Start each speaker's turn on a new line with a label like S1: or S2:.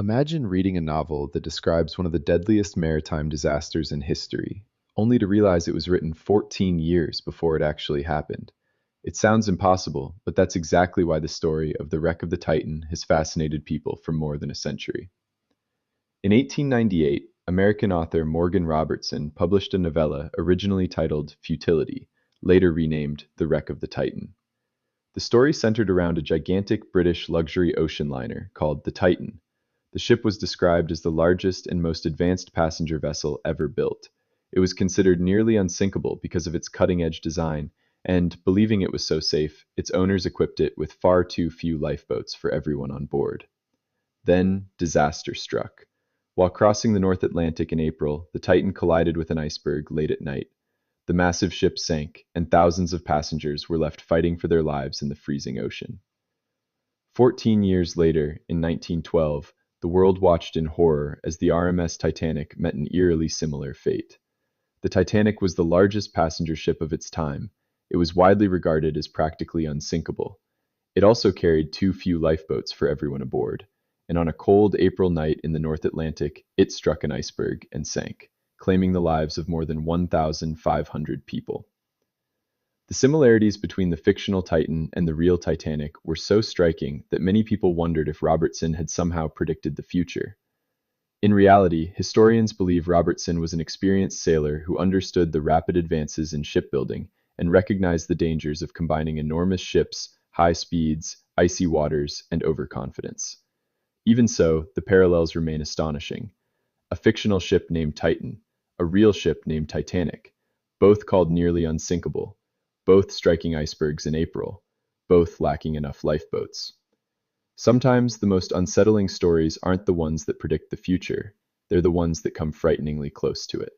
S1: Imagine reading a novel that describes one of the deadliest maritime disasters in history, only to realize it was written 14 years before it actually happened. It sounds impossible, but that's exactly why the story of the wreck of the Titan has fascinated people for more than a century. In 1898, American author Morgan Robertson published a novella originally titled Futility, later renamed The Wreck of the Titan. The story centered around a gigantic British luxury ocean liner called the Titan. The ship was described as the largest and most advanced passenger vessel ever built. It was considered nearly unsinkable because of its cutting-edge design, and, believing it was so safe, its owners equipped it with far too few lifeboats for everyone on board. Then, disaster struck. While crossing the North Atlantic in April, the Titan collided with an iceberg late at night. The massive ship sank, and thousands of passengers were left fighting for their lives in the freezing ocean. 14 years later, in 1912, the world watched in horror as the RMS Titanic met an eerily similar fate. The Titanic was the largest passenger ship of its time. It was widely regarded as practically unsinkable. It also carried too few lifeboats for everyone aboard, and on a cold April night in the North Atlantic, it struck an iceberg and sank, claiming the lives of more than 1,500 people. The similarities between the fictional Titan and the real Titanic were so striking that many people wondered if Robertson had somehow predicted the future. In reality, historians believe Robertson was an experienced sailor who understood the rapid advances in shipbuilding and recognized the dangers of combining enormous ships, high speeds, icy waters, and overconfidence. Even so, the parallels remain astonishing. A fictional ship named Titan, a real ship named Titanic, both called nearly unsinkable, both striking icebergs in April, both lacking enough lifeboats. Sometimes the most unsettling stories aren't the ones that predict the future, they're the ones that come frighteningly close to it.